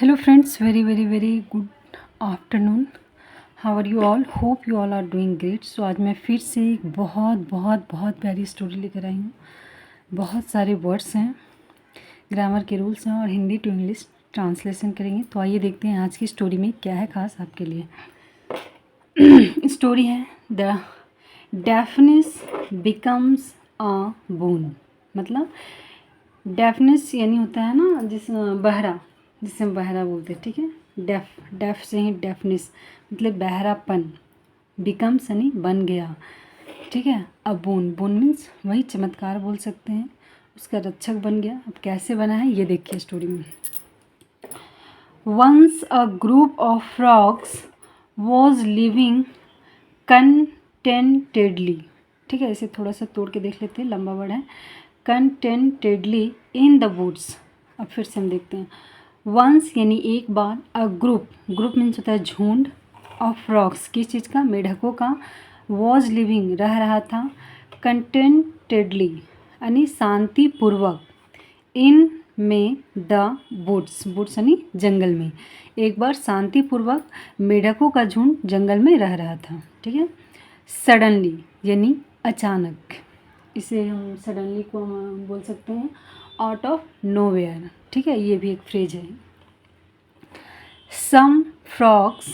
Hello friends, very good afternoon. How are you all? Hope you all are doing great. So आज मैं फिर से एक बहुत प्यारी स्टोरी लेकर आई हूँ. बहुत सारे वर्ड्स हैं, ग्रामर के रूल्स हैं और हिंदी टू इंग्लिश ट्रांसलेशन करेंगे. तो आइए देखते हैं आज की स्टोरी में क्या है खास आपके लिए. स्टोरी है the deafness becomes a bone. मतलब डेफनेस यानी होता है ना जिस बहरा, जिसे हम बहरा बोलते हैं. ठीक है, डेफ से ही डेफनेस मतलब बहरापन. बिकम्स यानी बन गया. ठीक है, अब बोन मीन्स वही चमत्कार बोल सकते हैं, उसका रक्षक बन गया. अब कैसे बना है ये देखिए स्टोरी में. Once a group of frogs was living contentedly. ठीक है, इसे थोड़ा सा तोड़ के देख लेते हैं, लंबा वर्ड है. कंटेंटेडली इन द वुड्स. अब फिर से हम देखते हैं. वंस यानी एक बार, अ ग्रुप मीन्स होता है झुंड, ऑफ फ्रॉग्स किस चीज़ का, मेढकों का. वॉज लिविंग रह रहा था, कंटेंटेडली यानी शांतिपूर्वक, इन में द वुड्स यानी जंगल में. एक बार शांतिपूर्वक मेढकों का झुंड जंगल में रह रहा था. ठीक है. सडनली यानी अचानक, इसे हम सडनली को हम बोल सकते हैं आउट ऑफ नोवेयर. ठीक है, ये भी एक फ्रेज है. Some frogs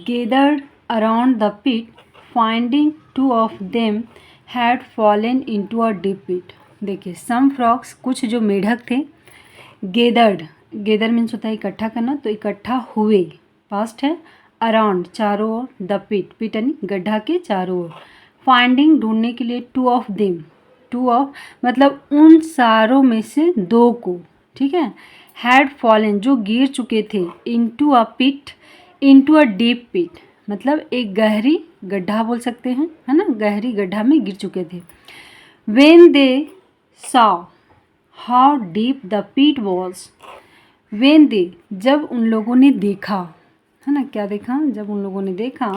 gathered around the pit, finding two of them had fallen into a deep pit. देखिए, सम फ्रॉग्स कुछ जो मेढक थे, गेदर मीन्स होता है इकट्ठा करना, तो इकट्ठा हुए पास्ट है. अराउंड चारों ओर, द पिट यानी गड्ढा के चारों ओर. फाइंडिंग ढूंढने के लिए, to of them, two of मतलब उन सारों में से दो को. ठीक है. हैड फॉलन जो गिर चुके थे, into a pit, into a deep pit मतलब एक गहरी गड्ढा बोल सकते हैं, है ना, गहरी गड्ढा में गिर चुके थे. When they saw how deep the pit was. When they जब उन लोगों ने देखा, है ना, क्या देखा, जब उन लोगों ने देखा.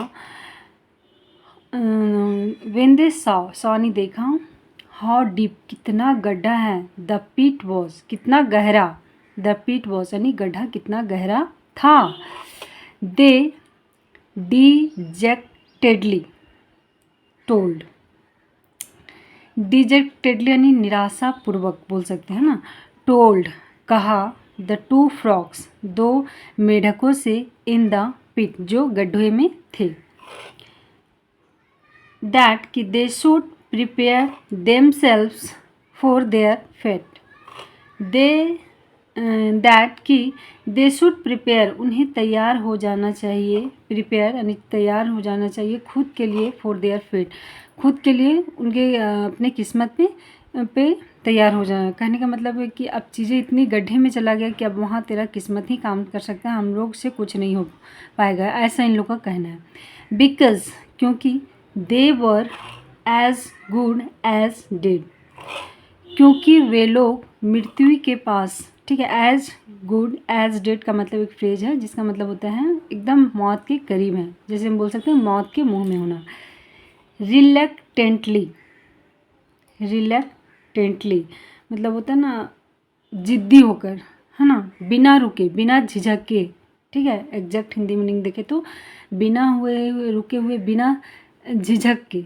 व्हेन दे सॉ नहीं देखा, हाउ डीप कितना गड्ढा है, द पिट वॉज कितना गहरा, द पिट वॉज यानी गड्ढा कितना गहरा था. दे डिजेक्टेडली टोल्ड. डिजेक्टेडली यानी निराशापूर्वक बोल सकते हैं ना. टोल्ड कहा, द टू फ्रॉग्स दो मेढकों से, इन द पिट जो गड्ढे में थे, दैट कि they should prepare themselves for their fate. They that कि दे शुड प्रिपेयर उन्हें तैयार हो जाना चाहिए, प्रिपेयर यानी तैयार हो जाना चाहिए खुद के लिए, फॉर देयर फेट खुद के लिए, उनके अपने किस्मत पे तैयार हो जाना. कहने का मतलब है कि अब चीज़ें इतनी गड्ढे में चला गया कि अब वहाँ तेरा किस्मत ही काम कर सकता है, हम लोग से कुछ नहीं हो पाएगा, ऐसा इन लोग का कहना है. बिकॉज क्योंकि they were as good as dead, क्योंकि वे लोग मृत्यु के पास. ठीक है, एज गुड एज डेड का मतलब एक फ्रेज है जिसका मतलब होता है एकदम मौत के करीब है, जैसे हम बोल सकते हैं मौत के मुंह में होना. रिलेक्टेंटली मतलब होता है ना जिद्दी होकर, है ना, बिना रुके बिना झिझक के. ठीक है, एग्जैक्ट हिंदी मीनिंग देखे तो बिना हुए रुके हुए, बिना झिझक के.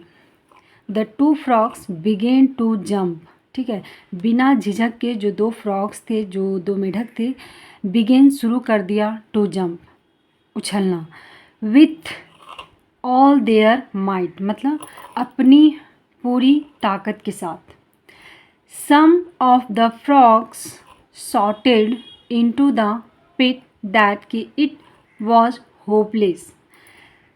The two frogs began to jump. ठीक है, बिना झिझक के जो दो फ्रॉग्स थे, जो दो मेढक थे, बिगेन शुरू कर दिया, टू जंप उछलना. विथ ऑल देयर माइट मतलब अपनी पूरी ताकत के साथ. Some of the frogs shouted into the pit, that कि it was hopeless.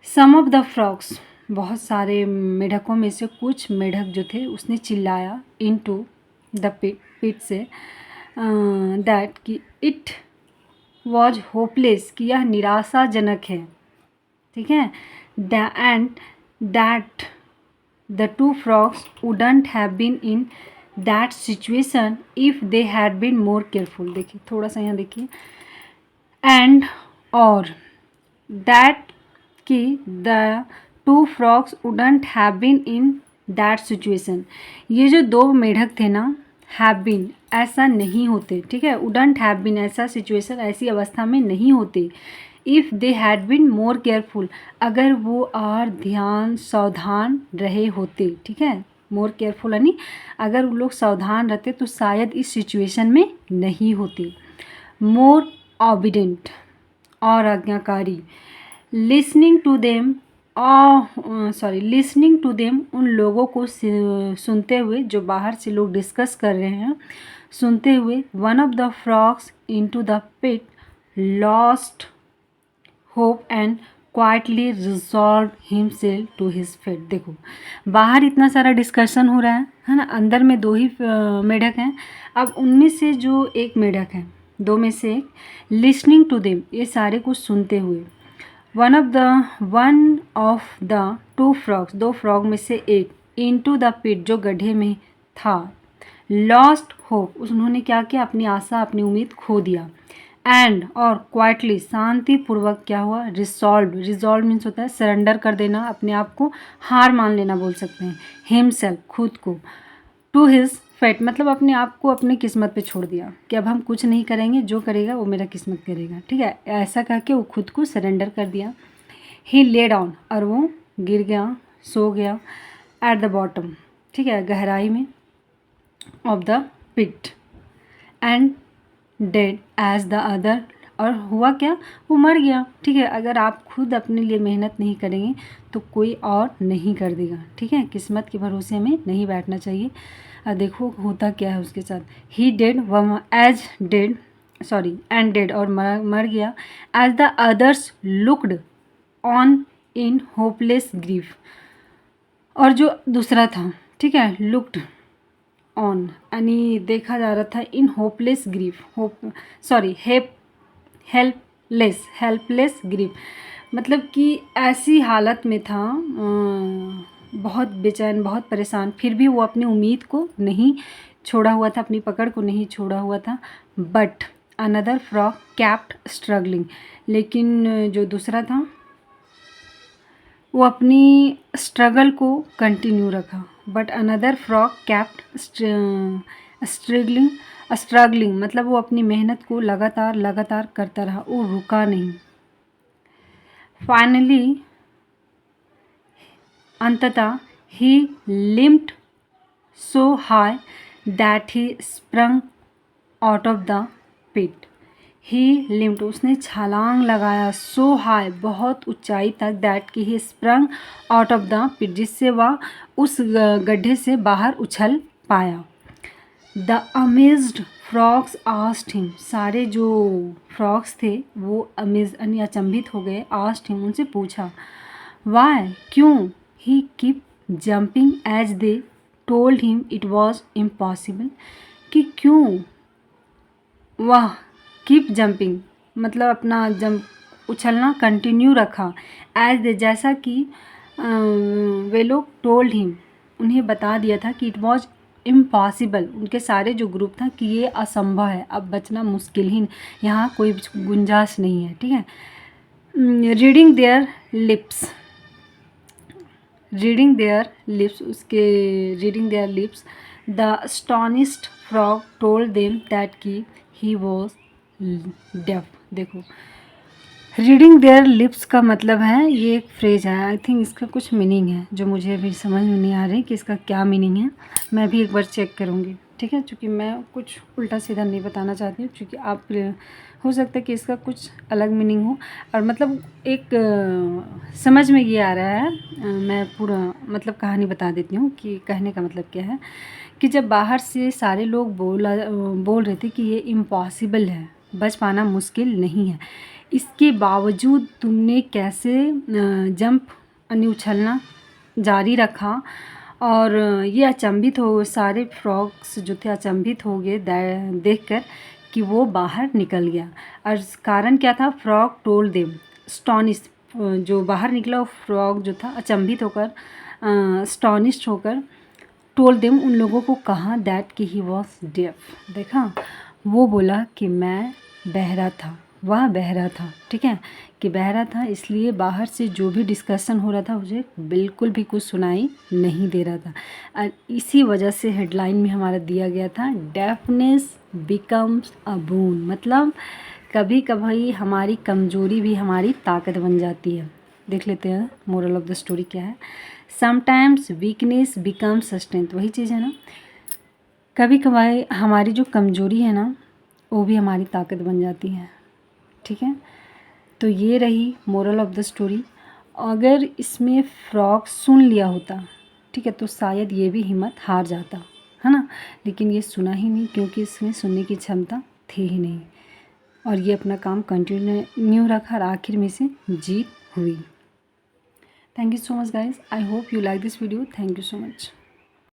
Some of the frogs बहुत सारे मेढकों में से कुछ मेढक जो थे, उसने चिल्लाया, इनटू द पिट से, दैट कि इट वॉज होपलेस कि यह निराशाजनक है. ठीक है. And that the two frogs wouldn't have been in that situation if they had been more careful. देखिए थोड़ा सा यहाँ देखिए. एंड और दैट कि the two frogs wouldn't have been in that situation, ये जो दो मेढक थे ना, हैव बीन ऐसा नहीं होते, ठीक है, वुडंट हैव बीन ऐसा सिचुएशन ऐसी अवस्था में नहीं होते। If they had been more careful अगर वो और ध्यान सावधान रहे होते, ठीक है, मोर केयरफुल यानी अगर वो लोग सावधान रहते तो शायद इस सिचुएशन में नहीं होते। मोर ऑबिडेंट और आज्ञाकारी, listening to them listening to them उन लोगों को सुनते हुए जो बाहर से लोग डिस्कस कर रहे हैं सुनते हुए। One of the frogs into the pit lost hope and quietly resolve himself to his fate. देखो बाहर इतना सारा डिस्कशन हो रहा है ना, अंदर में दो ही मेढक हैं। अब उनमें से जो एक मेढक है, दो में से एक, लिसनिंग टू देम ये सारे कुछ सुनते हुए। One of the two frogs दो फ्रॉग में से एक, इनटू द पिट जो गड्ढे में था, लॉस्ट होप उन्होंने क्या किया, अपनी आशा अपनी उम्मीद खो दिया। एंड और क्वाइटली शांतिपूर्वक क्या हुआ, रिजॉल्व मीन्स होता है सरेंडर कर देना, अपने आप को हार मान लेना बोल सकते हैं। हिमसेल्फ खुद को, टू हिज फेट मतलब अपने आप को अपनी किस्मत पे छोड़ दिया कि अब हम कुछ नहीं करेंगे, जो करेगा वो मेरा किस्मत करेगा, ठीक है, ऐसा कह के वो खुद को सरेंडर कर दिया। ही ले डाउन और वो गिर गया, सो गया, एट द बॉटम, ठीक है, गहराई में, of the pit, and dead as the other और हुआ क्या, वो मर गया, ठीक है। अगर आप खुद अपने लिए मेहनत नहीं करेंगे तो कोई और नहीं कर देगा, ठीक है, किस्मत के भरोसे में नहीं बैठना चाहिए। और देखो होता क्या है उसके साथ, ही डेड एंड डेड और मर गया, as the others looked on in hopeless grief और जो दूसरा था, ठीक है, लुक्ड ऑन यानी देखा जा रहा था इन होपलेस ग्रीफ हेल्पलेस ग्रीफ मतलब कि ऐसी हालत में था, बहुत बेचैन बहुत परेशान, फिर भी वो अपनी उम्मीद को नहीं छोड़ा हुआ था, अपनी पकड़ को नहीं छोड़ा हुआ था। But another frog kept struggling लेकिन जो दूसरा था वो अपनी स्ट्रगल को कंटिन्यू रखा। But another frog kept struggling मतलब वो अपनी मेहनत को लगातार करता रहा, वो रुका नहीं। फाइनली अंततः he limped so high that he sprang out of the pit. He limped उसने छलांग लगाया, सो हाई बहुत ऊंचाई तक, दैट कि he sprang out of the pit जिससे वह उस गड्ढे से बाहर उछल पाया। The amazed frogs asked him सारे जो फ्रॉग्स थे वो अमेज यानी अचंभित हो गए। आस्क्ड हिम उनसे पूछा, वाई क्यों, he keep jumping as they told him it was impossible कि क्यों वह कीप जंपिंग मतलब अपना जंप उछलना कंटिन्यू रखा, एज दे जैसा कि वे लोग टोल्ड हिम उन्हें बता दिया था कि इट वॉज इम्पॉसिबल उनके सारे जो ग्रुप था कि ये असंभव है, अब बचना मुश्किल ही, यहाँ कोई गुंजाइश नहीं है, ठीक है। Reading their lips the astonished frog told them that की ही वॉज डेफ। देखो रीडिंग देयर लिप्स का मतलब है, ये एक फ्रेज है, आई थिंक इसका कुछ मीनिंग है जो मुझे अभी समझ में नहीं आ रही कि इसका क्या मीनिंग है, मैं भी एक बार चेक करूँगी, ठीक है, क्योंकि मैं कुछ उल्टा सीधा नहीं बताना चाहती हूँ, क्योंकि आप हो सकता है कि इसका कुछ अलग मीनिंग हो और मतलब एक समझ में ये आ रहा है। मैं पूरा मतलब कहानी बता देती हूँ कि कहने का मतलब क्या है कि जब बाहर से सारे लोग बोल रहे थे कि ये इम्पॉसिबल है, बच पाना मुश्किल नहीं है, इसके बावजूद तुमने कैसे जंप यानी उछलना जारी रखा। और ये अचंभित हो सारे फ्रॉग्स जो थे अचंभित हो गए देखकर कि वो बाहर निकल गया। और कारण क्या था, फ्रॉग टोल्ड देम स्टॉनिश जो बाहर निकला वो फ्रॉग जो था अचंभित होकर स्टॉनिश्ड होकर टोल्ड देम उन लोगों को कहा दैट कि ही वॉज डेफ। देखा वो बोला कि मैं बहरा था, वह बहरा था, ठीक है, कि बहरा था इसलिए बाहर से जो भी डिस्कशन हो रहा था मुझे बिल्कुल भी कुछ सुनाई नहीं दे रहा था। और इसी वजह से हेडलाइन में हमारा दिया गया था डेफनेस बिकम्स अ बून, मतलब कभी कभी हमारी कमज़ोरी भी हमारी ताकत बन जाती है। देख लेते हैं मोरल ऑफ द स्टोरी क्या है। समटाइम्स वीकनेस बिकम्स स्ट्रेंथ, वही चीज़ है ना, कभी कभार हमारी जो कमज़ोरी है ना वो भी हमारी ताकत बन जाती है, ठीक है। तो ये रही मोरल ऑफ द स्टोरी। अगर इसमें फ्रॉग सुन लिया होता, ठीक है, तो शायद ये भी हिम्मत हार जाता, है ना, लेकिन ये सुना ही नहीं क्योंकि इसमें सुनने की क्षमता थी ही नहीं, और ये अपना काम कंटिन्यू रखा और आखिर में से जीत हुई। Thank you so much guys, I hope you like this video, thank you so much.